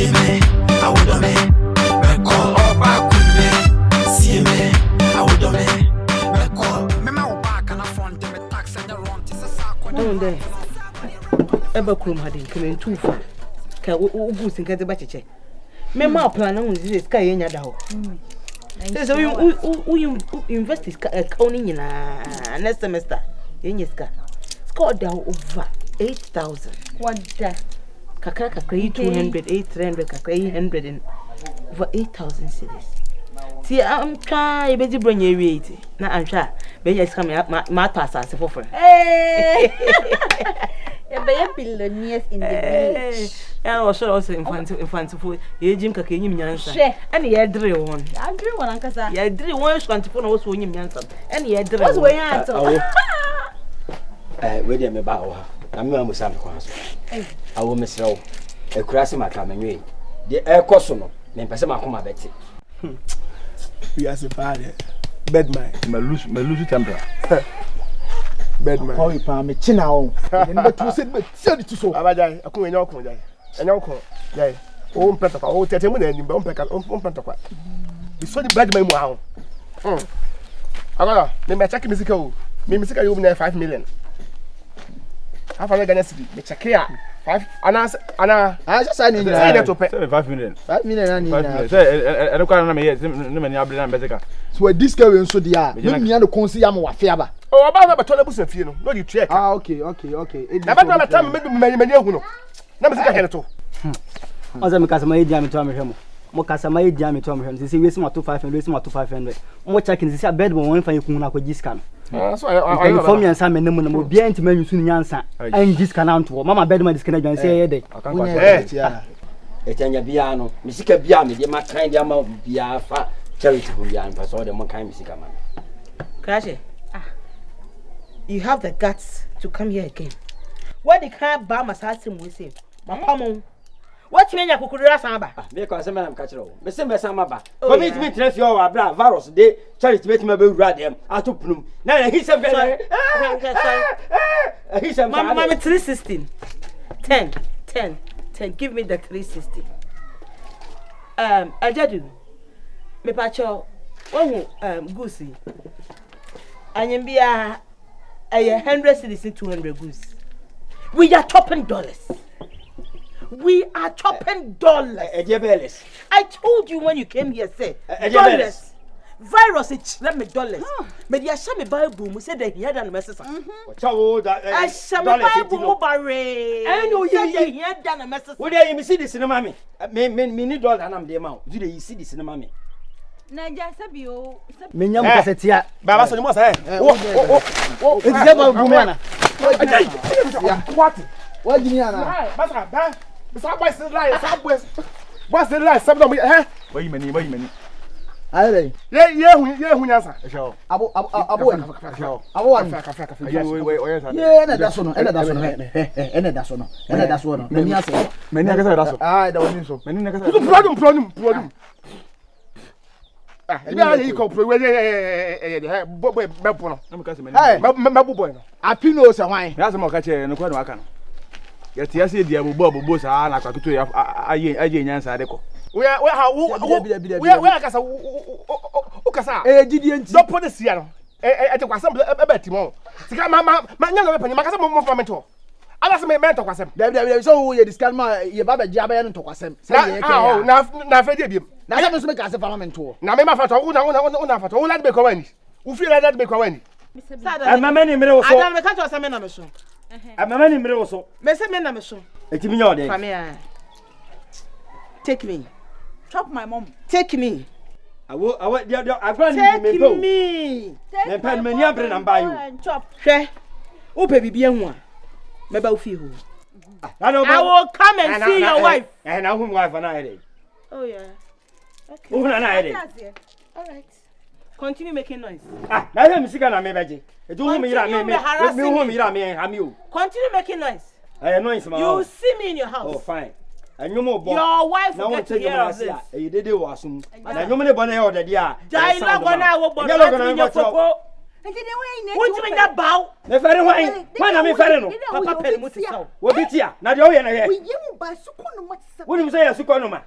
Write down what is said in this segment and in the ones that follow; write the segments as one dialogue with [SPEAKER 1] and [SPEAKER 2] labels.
[SPEAKER 1] See me, I would do me. Me call up back with me. See me, I would do me. Me call me my back and I front me tax and the run. This is a
[SPEAKER 2] down there. Eba krum hadin kmen tufa. Ka ubusin ka deba cheche. Me ma plan na unzi ska yenya da ho. So you invest is counting nyina next semester. Yenya ska. Score da over 8,000.
[SPEAKER 3] What the?
[SPEAKER 2] Kakra 200, 800, kakra 800 and over 8,000 cedis. See, I'm trying to bring you weight. Now I'm trying. Be just come my pass as for free.
[SPEAKER 3] Hey, you're billionaires in the village.
[SPEAKER 2] I was also in front of you, Jim Kakini Yansa. And he had drew one.
[SPEAKER 3] I drew one, Uncle.
[SPEAKER 2] Yeah, drew one 24 hours when you Yansa. And he had drew.
[SPEAKER 3] What's way out?
[SPEAKER 4] Wait a minute. I'm going to Sam Quas. I will miss you. A crassy my coming. The air cosono, then Passama Coma Betty.
[SPEAKER 5] We are a father. Bedman. My lose temper. Bedman.
[SPEAKER 6] How you palm me chinao? And to sit but send it to so.
[SPEAKER 5] Abajay, a cool in your corner. And your corner. Yay. Oh, Pentacle, oh, 30 minutes in Bumpec, oh, Pentacle. You saw the Bedman wow. I got me check musical. Me music you open 5 million. Half an against me check here. 5 Anna I just signed in
[SPEAKER 6] 5 million. 5 million. I don't know me yet. No many ablan better. So this guy will so dia. Me and the consi am wa fiaba.
[SPEAKER 5] Oh, about the toilet bus fee no. No you check.
[SPEAKER 6] Ah, okay.
[SPEAKER 5] About the time maybe many hu no. Na me sika keneto.
[SPEAKER 7] Oza me kasa mai dia me to amhwemo. Mo kasa mai dia me to amhwemo. Say we see ma 2500, we see ma 2500. Mo check in say bed mo won fa yekun na ko giska no.
[SPEAKER 5] So I
[SPEAKER 7] inform you say me nemu na mo bia ntime yusu ni nyansa. En giska na nto. Mama bed ma diska na dwan say yede.
[SPEAKER 4] Etanya bia no. Me sika bia me de ma kan de ama bia fa charity ho bia nfa so de mo kan me sika ma.
[SPEAKER 2] Crash. You have the guts to come here again. What the can't buy my system we say. My pamon. What mean ya kukudura samba?
[SPEAKER 4] Me ko say me am catch ro. Me say me samba ba. Commitment na fi o wa bra virus de charity make me be wura dem atopnum. Na he say very. He say
[SPEAKER 2] Mama 316. 10. Give me the 360. Ajadu. Me pacho. Wo goosey. Anyambia 100 cedis 200 goose. We are chopping dollars. I told you when you came here, say dollars. Virus it let me dollars. But ya shame Bible, we said that he had an message. I shame Bible bare. I know he had done a message.
[SPEAKER 4] What do you see this in mommy? Me need dollar and I'm the amount. Do you see this in mommy?
[SPEAKER 3] Naja sabio.
[SPEAKER 7] Menyam kasetia.
[SPEAKER 5] Baba so you must say.
[SPEAKER 7] It's never bumana.
[SPEAKER 5] What do you mean? Basa, what's the lie? Something eh? Wait a minute.
[SPEAKER 6] Aye.
[SPEAKER 5] Yeah, who answer?
[SPEAKER 6] Abo.
[SPEAKER 5] Yeah,
[SPEAKER 6] that's one. Many answer. Ah, that was so. Many problem.
[SPEAKER 5] Yeah, you come pro. Boy.
[SPEAKER 6] Apino say why?
[SPEAKER 5] That's more catch no kwa no aka no. Yet yes e dia bobo sa na kwakuto aye nyansa de ko. We kasa u kasa.
[SPEAKER 6] Gidi enti.
[SPEAKER 5] Do policy ya no. Te kwasem e timo. Sika ma nya no bepanyi makasa mo from to. Ala se me to kwasem.
[SPEAKER 6] Dabi so ye discan ma ye baba dia ba ye no to kwasem. Say ye
[SPEAKER 5] ka. Na fe dia biem.
[SPEAKER 6] Na say me so me ka se parliament to.
[SPEAKER 5] Na me ma fa to una fa to. Una de be kwa wani. U fi la de be kwa wani.
[SPEAKER 4] Mama ni mere wo so.
[SPEAKER 2] Adam me ka to say me na me so.
[SPEAKER 4] Mama ni mere wo so.
[SPEAKER 2] Me say me na me so.
[SPEAKER 4] Etimi nya ode.
[SPEAKER 2] Famia. Take me.
[SPEAKER 3] Chop my mom.
[SPEAKER 2] Take me.
[SPEAKER 4] Awo dia agran ni me go.
[SPEAKER 2] Take me.
[SPEAKER 4] Me pen me ni abre na mba yo.
[SPEAKER 3] Chop.
[SPEAKER 2] Hwe. Wo pe bibia hu a. Me ba wo fi ho.
[SPEAKER 4] I
[SPEAKER 2] will come and see your wife.
[SPEAKER 4] And I whom wife and I.
[SPEAKER 2] Oh yeah. Okay.
[SPEAKER 4] Who na I.
[SPEAKER 2] All right. Continue making noise.
[SPEAKER 4] Na hear me sika na me beje. E do hum ira me hum ira me am you.
[SPEAKER 2] Continue making noise.
[SPEAKER 4] Noise ma.
[SPEAKER 2] You see me in your house.
[SPEAKER 4] Oh fine. Your
[SPEAKER 2] wife will get to hear of this.
[SPEAKER 4] You did it was. And you money bonnet order, dear.
[SPEAKER 2] Dialogue on our What you mean that bow?
[SPEAKER 4] Me fere hwan? Hwan na me fere no?
[SPEAKER 2] Papa pay mu ti saw.
[SPEAKER 4] Wo bitia. Na de o ye na he.
[SPEAKER 3] We yemu ba suko no matisa.
[SPEAKER 4] Wo nim say ya suko no ma.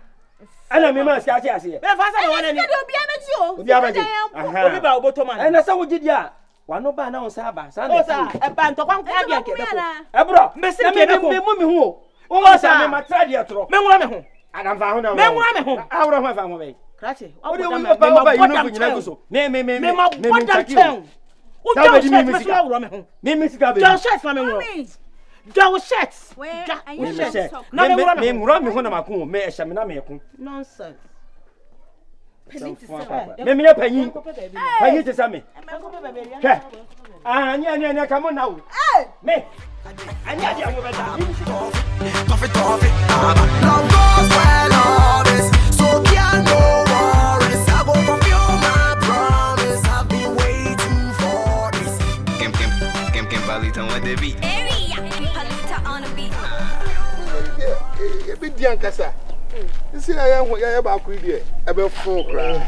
[SPEAKER 4] Ana me ma sia tia ase.
[SPEAKER 2] Me fa sa wona ni.
[SPEAKER 3] Obi abeji o.
[SPEAKER 4] Obi abeji. Aha.
[SPEAKER 2] Obi ba oboto man.
[SPEAKER 4] E na sa wo gidi a. Wano ba na on sa ba. Sa na.
[SPEAKER 2] O sa e ba ntokwa kwa dia ke be ko.
[SPEAKER 4] E bro.
[SPEAKER 2] Me se ke be ko.
[SPEAKER 4] Me mu me hu. O sa me matra dia tro.
[SPEAKER 2] Me nwura me ho.
[SPEAKER 4] Adam fa ho na.
[SPEAKER 2] Me nwura me ho.
[SPEAKER 4] Awro ho fa ho be.
[SPEAKER 2] Krache.
[SPEAKER 4] O de wo ba inu nyina guso. Me
[SPEAKER 2] ma bodam town. O John shirt me so awro me ho.
[SPEAKER 4] Me sika be.
[SPEAKER 2] John shirt me nwura. John shirt.
[SPEAKER 4] Na me nwura me ho na makon. Me ehya me na me ko.
[SPEAKER 2] Nonsense.
[SPEAKER 4] Me me panyi. Panyi te sa me. Ke. Anya come on now. Me. Anya dia mo beta.
[SPEAKER 1] Toffee. Love goes where love is. So can no worries. I go fulfill my promise. I've been waiting for this.
[SPEAKER 8] Kim Palita on the beat.
[SPEAKER 9] Area Palita on the beat.
[SPEAKER 5] Yeah, big young kasa. You see, I am about to be a full crowd.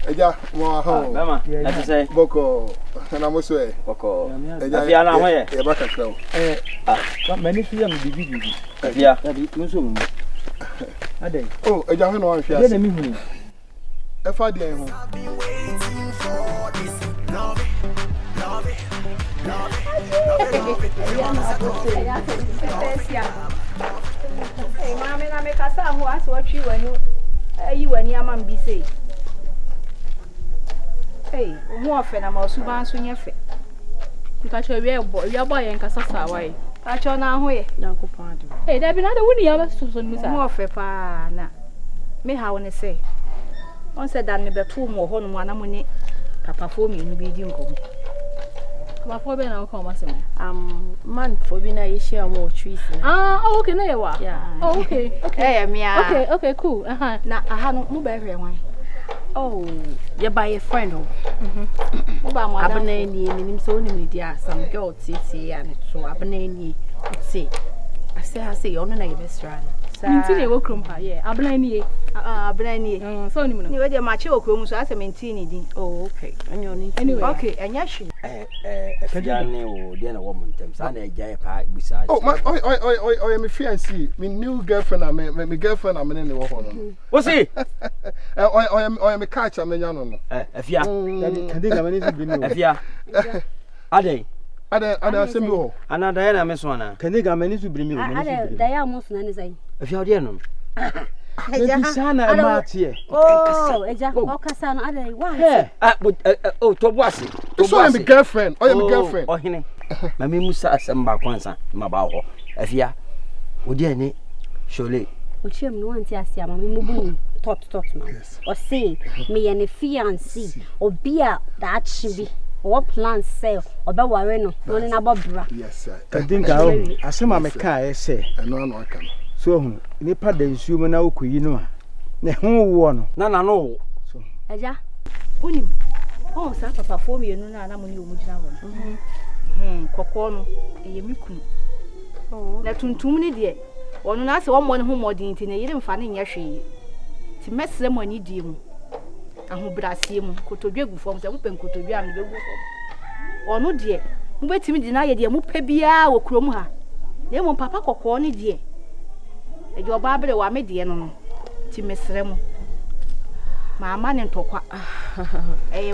[SPEAKER 5] Eja, mo ha.
[SPEAKER 7] Mama, na ti say.
[SPEAKER 5] Boko, na mo so e.
[SPEAKER 7] Boko.
[SPEAKER 5] Eja,
[SPEAKER 7] Afia na ho ye.
[SPEAKER 5] E ba ka krawo.
[SPEAKER 6] Mani su ya bibi.
[SPEAKER 7] Afia. Mo so mu.
[SPEAKER 6] Adai.
[SPEAKER 5] Oh, eja ho no wan hwia.
[SPEAKER 6] Ade na mi hu ni.
[SPEAKER 5] E fa de ho.
[SPEAKER 1] Waiting for this. Love it.
[SPEAKER 3] Hey, mama, na me kasa ho aso atwi wani. Ayi wani ama mbi sei. Hey, ho ofe na ma osuba nso nye fe.
[SPEAKER 10] Nka che wi ebo ye nka sasa wai.
[SPEAKER 3] Ka cho na ho ye.
[SPEAKER 10] Yakopon ade. Hey, da bi na da wuni ya ba so ni sa.
[SPEAKER 3] Ho ofe pa na. Me ha woni sei. On se dan me beto mo ho no mo anamo ni papa fo mi ni bi di nkomo.
[SPEAKER 10] Papa fo be na ko ma se.
[SPEAKER 3] Man fo bi na ye share mo trees na.
[SPEAKER 10] Oh, okay, na ye wa.
[SPEAKER 3] Yeah.
[SPEAKER 10] Oh, okay.
[SPEAKER 3] Eh, me a.
[SPEAKER 10] Okay, cool.
[SPEAKER 3] Na aha no mo ba hwe wan. Oh, you buy a friend oh. Mo ba mo
[SPEAKER 11] abana ni nim so ni me dia some girl titi and so abana ni say I say you no na ye bestra no.
[SPEAKER 10] Minti ne wo krom pa ye. Abana ni ye.
[SPEAKER 3] Abana ni ye.
[SPEAKER 10] So ni mo no.
[SPEAKER 3] Ni we dia ma che okrom so ase minti ni din.
[SPEAKER 11] Oh, okay. Anyo ni.
[SPEAKER 3] Anyway, okay, anya hwe.
[SPEAKER 4] Fiane o dia na wo montem sa na eja pa bisa.
[SPEAKER 5] Oh, my oi me fiancé, me new girlfriend me girlfriend am ne wo ho no.
[SPEAKER 4] Wo si?
[SPEAKER 5] Oi me catch am nya no no.
[SPEAKER 4] Afia.
[SPEAKER 6] Kande ga mani su bi no.
[SPEAKER 4] Afia. Adai.
[SPEAKER 5] Ada asembi ho.
[SPEAKER 4] Ana da na me so ana.
[SPEAKER 6] Kande ga mani su bi mi o mani su bi.
[SPEAKER 11] Ada da ya mo so na ne sai.
[SPEAKER 4] Afia odi no.
[SPEAKER 6] Eja sana ma tie.
[SPEAKER 11] Oh, eja o kasa no ada wa.
[SPEAKER 4] To boase.
[SPEAKER 5] So am girlfriend. Oh, am girlfriend.
[SPEAKER 4] Oh hene. Ma me musa asem ba kwansa ma ba ho. Afia. Odi ani shole.
[SPEAKER 11] O chem no anti asia ma me mubu tot ma. O say me ye ne fiancé obi a da chibi. O plan say oba ware no no na bobra.
[SPEAKER 5] Yes sir.
[SPEAKER 6] Kadinga o asema me ka e say.
[SPEAKER 5] Eno no aka no.
[SPEAKER 6] So hu nipa da nsuo mu na okoyi no a ne ho wo no
[SPEAKER 4] na no
[SPEAKER 6] so
[SPEAKER 3] aja unim o sa papa fo mi enu na mo ni o mu gina ho kokko no eye mi kunu na tuntum ni de onu na se wo mo ne ho modin ti na yire mfa ne nya hwe ti mesre mo ni die mu ahobrasie mu kotodwe gu fom se mo pen kotodwe am be gu fom onu de mo betimi di na ye de mo pa bia wo krom ha na mo papa kokko ni de ejo oba abere wa me de no ti mesre mu mama ne ntokwa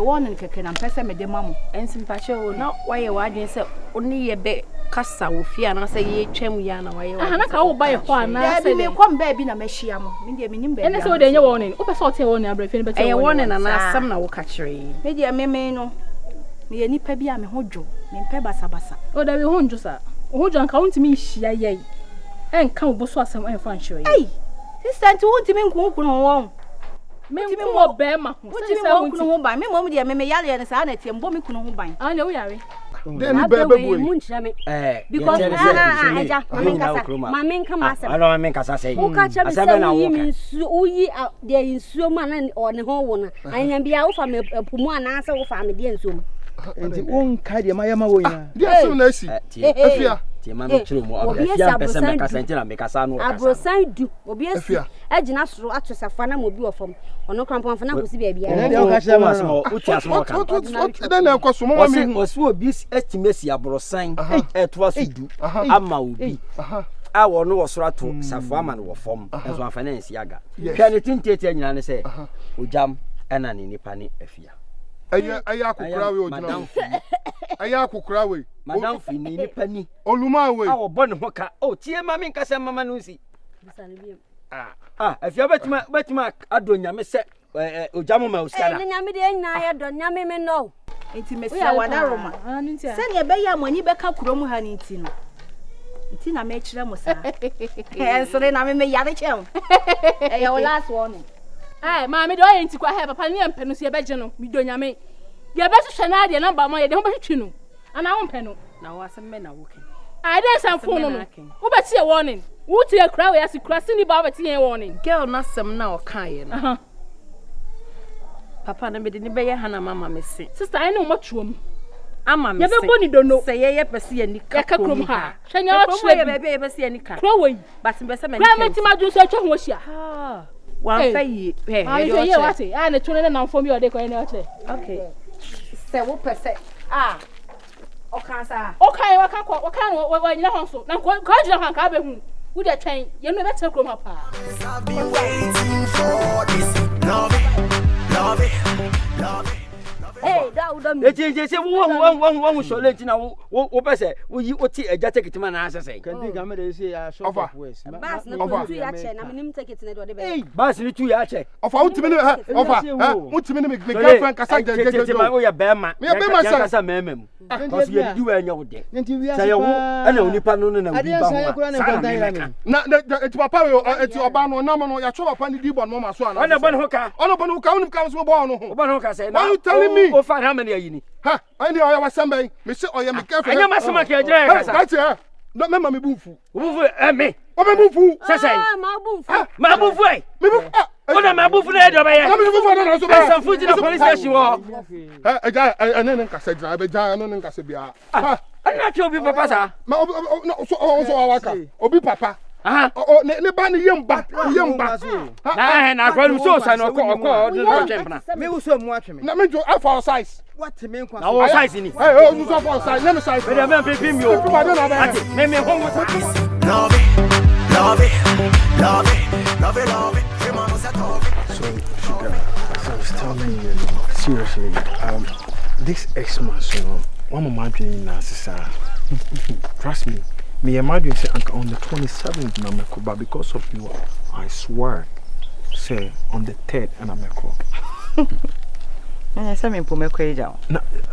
[SPEAKER 3] won nkeke na mpese me de mamu
[SPEAKER 11] ensimpache o na waye wadwen se oni ye be kasa wo fia na se ye twam ya na waye wa
[SPEAKER 10] na ka wo ba ye ho ana
[SPEAKER 3] se me kom ba bi na mehia mo me de menim ba
[SPEAKER 10] ene se wo de nye won o pese o te won abere fe ne bete
[SPEAKER 11] won na na asam na wo ka kire
[SPEAKER 3] me de me no me ye nipa bi a me hodwo me mpe basabasa
[SPEAKER 10] o da we honjo sa o hodwo anka wontimi hia ye enka wo so asam en fa nhwe
[SPEAKER 3] ei sister nti wontimi nkunku no won
[SPEAKER 10] me mo be ma ho
[SPEAKER 3] se se wontimi ho ban me mom de me yale ne sa na tie mbo me kunu ho ban
[SPEAKER 10] anya wo yare
[SPEAKER 5] then ni bebe boy
[SPEAKER 11] mu nchira me
[SPEAKER 3] because
[SPEAKER 11] aja mama nka masa
[SPEAKER 4] alo mama nka sa sei
[SPEAKER 11] wo ka cha me se uyi minsu uyi de insuo mu na o ne ho wo na anya bia wo fa me pumu ana asa wo fa me de insuo mu
[SPEAKER 6] enti won ka de ma yama wo ina
[SPEAKER 5] dia so na si afia
[SPEAKER 7] Ti ma me chiro mo afia pese me kasa ntina me kasa no kasa.
[SPEAKER 11] Abrosan du obi esi agina soro atosafa na mo bi ofom. Ono krampon fa na kosi bia bia.
[SPEAKER 7] E dey o ka share mo uti asmo ka.
[SPEAKER 5] Then na kwaso mo mami.
[SPEAKER 7] Osi obi estimate abrosan to asudu ama obi. A wo no wosoro ato safo ama no wofom enso afa na ensi aga. Hwa ne tintete nyina ne se ojam ena ne nipa ne afia.
[SPEAKER 5] Aya akukura we ojina. Aya akukura we.
[SPEAKER 7] Madam fi ni nipa ni.
[SPEAKER 5] Oluma we.
[SPEAKER 7] A wo bo ne ho ka. O tie ma me nkasa mama no si. Afia betima ado nyame se ojam ma uskara.
[SPEAKER 11] Nyame de nyina ya do nyame me no.
[SPEAKER 3] Enti mesia wada Roma. Se ne be ya mani be ka kuro mu ha ni ti no. Nti na me kire mo sa. So na me yare chem. Your last warning.
[SPEAKER 10] Ma me do enti kwa he papa ne empe no se be je no mi do nyame. Ye be hwehwe na de number ma ye de ho be hwetwe no. Ana wo mpe no. Na wo asem me na wo ken. Dey some phone no. Wo be tie warning. Wo tie kra we asikura sini ba be tie warning.
[SPEAKER 2] Girl na sem na o kan ye no. Papa na me de ni be ye hana mama me se.
[SPEAKER 10] Sister I know what you
[SPEAKER 2] ama me
[SPEAKER 10] se. Ye be boni do no.
[SPEAKER 2] Se ye pese ye nika.
[SPEAKER 10] Ye ka krom ha. Hwanya o chire
[SPEAKER 2] be ye pese ye nika.
[SPEAKER 10] Kro we.
[SPEAKER 2] But me se me
[SPEAKER 10] nika. Kra me ti ma ju se twa ho hia.
[SPEAKER 2] Wan fa yi.
[SPEAKER 10] He ye wate. Na tune na mfom ye o de ko ye na o chire.
[SPEAKER 2] Okay.
[SPEAKER 11] Se wo pese. Okansa.
[SPEAKER 10] Okay, waka nyina ho so. Na ko jira kan ka be hu. Wo de twen, ye no be te krom ha pa.
[SPEAKER 1] I've been waiting for this. Love it.
[SPEAKER 11] Hey, da udam.
[SPEAKER 7] Eje se wo so le ntina wo pese wo yi oti eja ticket ma na asese.
[SPEAKER 6] Kandi ga me de say ya shop of ways.
[SPEAKER 11] Bas na ko tu ya che na minim ticket na de be.
[SPEAKER 7] Hey, bas ni tu ya che.
[SPEAKER 5] Ofa utimi ne utimi ne me girlfriend kasa je.
[SPEAKER 7] Ma wo ya be ma.
[SPEAKER 5] Me be ma
[SPEAKER 7] ya kasa memem. Cause you di wa nya wo de. Say wo ana onipa no na wo ba ho.
[SPEAKER 5] Na eti papa we eti oba no na mo no ya cho papa ni di bon mo ma so ana.
[SPEAKER 7] Ona bon ho ka.
[SPEAKER 5] Ona bon ho ka unim ka so bo no ho.
[SPEAKER 7] Bon ho ka say na.
[SPEAKER 5] Why you telling me?
[SPEAKER 7] O fa na me yini.
[SPEAKER 5] Ha, I know I was somebody. Me say oya me girlfriend.
[SPEAKER 7] Anya masema ke ejira ya kasa.
[SPEAKER 5] That's it. No me mama bufu.
[SPEAKER 7] Bufu me.
[SPEAKER 5] O me bufu.
[SPEAKER 7] Sesai.
[SPEAKER 11] Ma bufu.
[SPEAKER 7] Ma bufu ai.
[SPEAKER 5] Me bufu.
[SPEAKER 7] Ona ma bufu na edo be ya.
[SPEAKER 5] Na me bufu na so be.
[SPEAKER 7] Esa fuji na police station wo.
[SPEAKER 5] Eja enen kasa jina be ja enen kasa bia.
[SPEAKER 7] Ha. Ana che obi papa sa.
[SPEAKER 5] Ma so awaka. Obi papa. Ne ba ne yemba.
[SPEAKER 7] Na kwanu so sa no ko do chempna.
[SPEAKER 6] Me wo so mu atwe me.
[SPEAKER 5] Na me jo for size.
[SPEAKER 6] What me nkwa.
[SPEAKER 7] Na wo size ni.
[SPEAKER 5] You so for size. Let me size.
[SPEAKER 7] Me dem pipi mi o. Ati me ho mo sa.
[SPEAKER 1] Love it.
[SPEAKER 6] So, sugar, as I was telling you, seriously, this Xmas, one of my dreams now, trust me. Me and my dream say on the 27th, Nameko, but because of you, I swear, say on the 3rd, and Nameko.
[SPEAKER 2] Na say me po me kwa eja.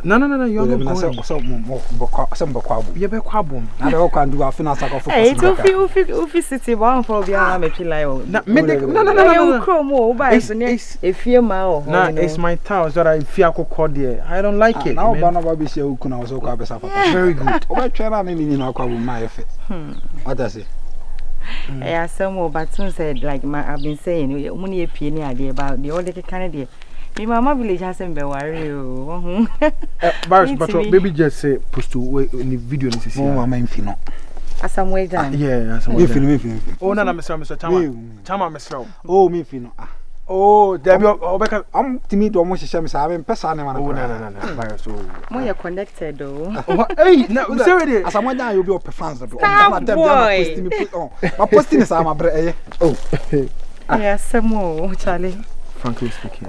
[SPEAKER 6] No, you are not going.
[SPEAKER 7] Some bokwabu.
[SPEAKER 6] You be kwabum.
[SPEAKER 7] Na dey can do afina saka for.
[SPEAKER 2] Eh, it city ba for bia na me twi o.
[SPEAKER 6] No.
[SPEAKER 2] You chrome o ba so ne efie ma o.
[SPEAKER 6] Nah, it's my town that I fear akoko there. I don't like it.
[SPEAKER 7] Now ba na ba be say ukuna wo so kwa be safa.
[SPEAKER 6] Very good.
[SPEAKER 7] O ba twa na me ni na kwabu ma efe. What I say?
[SPEAKER 2] Yeah, some but soon said like I've been saying, money pie ni ade about the only kind of me mama village hasn't be worry o.
[SPEAKER 6] Baris, but baby just say post to in the video ni sisi.
[SPEAKER 7] Mama infino.
[SPEAKER 2] Asamwe dan.
[SPEAKER 6] Yeah, asamwe.
[SPEAKER 7] Me infino.
[SPEAKER 6] Oh na Mr. Chama Mr.
[SPEAKER 7] Oh me infino.
[SPEAKER 6] Oh, Debbie Obeka
[SPEAKER 7] am timi do mo hihye me sa me pesa ne mana.
[SPEAKER 6] Oh no. Baris so.
[SPEAKER 2] Mo you connected o.
[SPEAKER 6] Hey, na we say ready.
[SPEAKER 7] Asamwe dan you be op fans do.
[SPEAKER 2] Ma
[SPEAKER 7] post me put on. Ma post ni sa ma bre eh. Oh.
[SPEAKER 2] Yeah, samo Charlie.
[SPEAKER 6] Frankly speaking.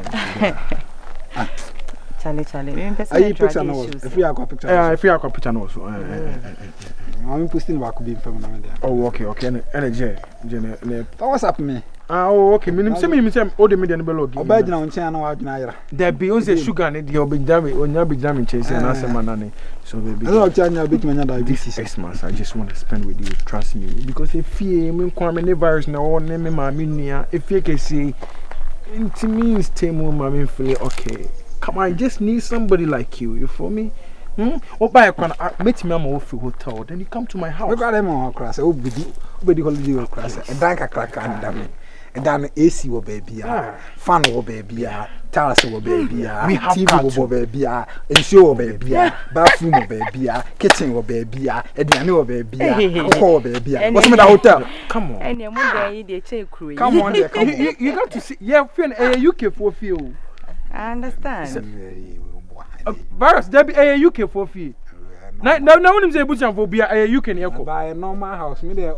[SPEAKER 2] Charlie. Me pesa.
[SPEAKER 7] Ayi picture no. If you akwa picture.
[SPEAKER 6] If you akwa picture no so.
[SPEAKER 7] I'm posting ba ko bi mfam na me there.
[SPEAKER 6] Oh, okay. Energy.
[SPEAKER 7] What's up me?
[SPEAKER 6] Oh, okay. Minim say all the media no be log.
[SPEAKER 7] Oba gina won na wa gina ayra.
[SPEAKER 6] There be on say sugar ne dey obijami, onya bijami chase na say manane. So baby.
[SPEAKER 7] I don't tell you bit manya diabetes.
[SPEAKER 6] Xmas, I just want to spend with you, trust me. Because if fear me kwa me virus na o ne me ma me nua, if you can say it means temu ma me feel okay. Come on, I just need somebody like you for me. Oh, buy a corner, meet me at my hotel. Then you come to my house.
[SPEAKER 7] We got them on class. Obedi holiday class. A dank a crack and damn.
[SPEAKER 6] dan AC wo baby fan wo baby tiles wo baby TV wo baby ensure wo baby bathroom wo baby kitchen wo baby eduane wo baby wo baby what's me the hotel come on
[SPEAKER 3] and your mother dey check crew
[SPEAKER 6] come on there you got to see yeah friend UK for feel
[SPEAKER 3] I understand
[SPEAKER 12] virus there be UK for feel now when say bush for be UK na eko
[SPEAKER 6] buy a normal house me there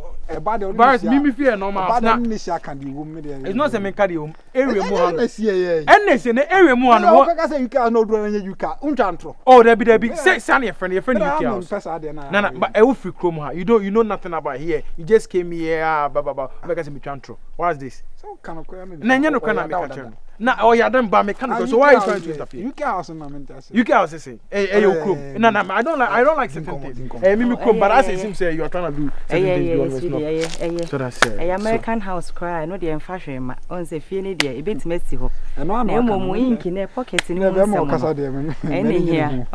[SPEAKER 12] virus me fear normal house
[SPEAKER 6] na it's
[SPEAKER 12] not say me carry home area mu
[SPEAKER 6] hano
[SPEAKER 12] NS na area mu hano
[SPEAKER 6] what ka say UK no do anya UK untantro
[SPEAKER 12] oh there be say san your friend UK house na but e wo free chrome ha you know nothing about here you just came here baba because me tantro what's this
[SPEAKER 6] so kana ko
[SPEAKER 12] na nya no kana me catch na oh ya dem ba me kana so why you trying to interfere
[SPEAKER 6] UK house na me tell
[SPEAKER 12] UK house say your chrome na I don't like certain things me chrome but I say seem say you are trying to do certain things so that's
[SPEAKER 3] American house cry no dey fashion ma on say fie ni dey e bit messy ho na mo ink na pocket ni mo here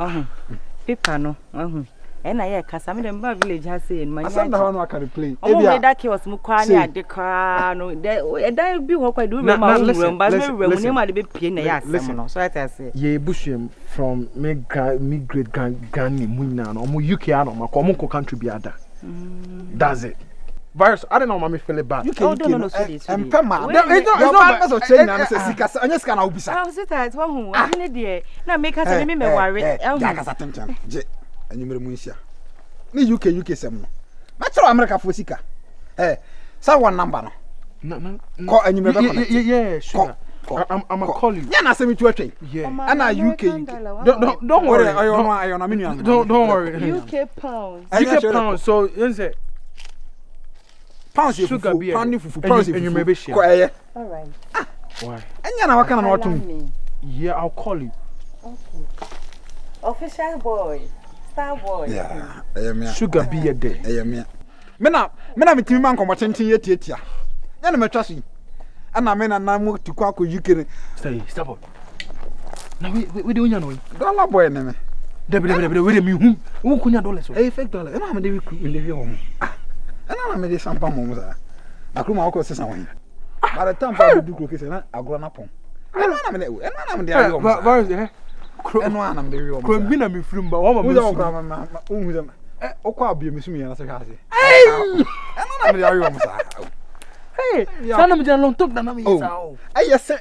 [SPEAKER 3] paper no and I kasa me dem ba village ha say man
[SPEAKER 6] asanda ho no aka play
[SPEAKER 3] e bia that was mu kwa ni ade kra no e da bi ho kwa do we ma we ni ma de be pie na ya asem no so I say
[SPEAKER 12] ye bushem from me great Ghana mu na no mo UK ano ma ko mo ko country bi ada that's it virus I don't know mama feel it bad
[SPEAKER 3] no empema
[SPEAKER 6] it's not so change na say sika anya sika na obisa
[SPEAKER 3] ah so that one hu ani de na make us me worry
[SPEAKER 6] ja kasa temtem je anyumere mu nsia ni UK sem no ma chero America fo sika sa one number no ko anyumere be connect
[SPEAKER 12] yeah sure I'm a call you
[SPEAKER 6] ya na say me tu atwen
[SPEAKER 12] yeah
[SPEAKER 6] and UK
[SPEAKER 12] don't worry
[SPEAKER 6] I know menu
[SPEAKER 12] don't worry
[SPEAKER 3] UK pounds
[SPEAKER 12] so you say
[SPEAKER 6] pounds
[SPEAKER 12] sugar beer
[SPEAKER 6] pounds
[SPEAKER 12] and you maybe share
[SPEAKER 3] all right
[SPEAKER 12] why
[SPEAKER 6] anya na waka na watum
[SPEAKER 12] yeah I'll call you
[SPEAKER 3] okay official boy star boy
[SPEAKER 6] yeah
[SPEAKER 12] sugar beer there
[SPEAKER 6] me na mitimi man komo tenten yetia ya na matwa so ana me na mo tikwa ko UK
[SPEAKER 12] stay stop up na we dey onya no
[SPEAKER 6] dollar boy ne me
[SPEAKER 12] debi we dey me hu kunya dollar so
[SPEAKER 6] fake dollar na me dey we dey ho ana me dey sampa mo za akruma ko sesa won by the time fa do kro kese na agro na pon ana me dey ayo mo eno ana me dey ayo mo
[SPEAKER 12] kro bi na me firim ba wo ma me
[SPEAKER 6] hu za okwa abie me sumi na se ka se ana me dey ayo mo za
[SPEAKER 12] hey sana me jana long talk na me yesa o
[SPEAKER 6] yes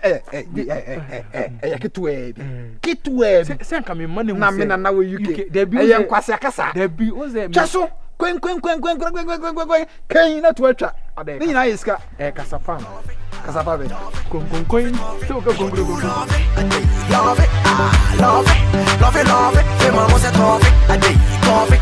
[SPEAKER 6] kitwe
[SPEAKER 12] se nka me mane
[SPEAKER 6] na me na we UK eye nkwase akasa
[SPEAKER 12] there be o ze
[SPEAKER 6] twaso kwen kan na to atwa ni na yiska
[SPEAKER 12] kasapa
[SPEAKER 6] be
[SPEAKER 12] kwen so ka gongro
[SPEAKER 1] love it fais maman c'est trop vite a dit trop vite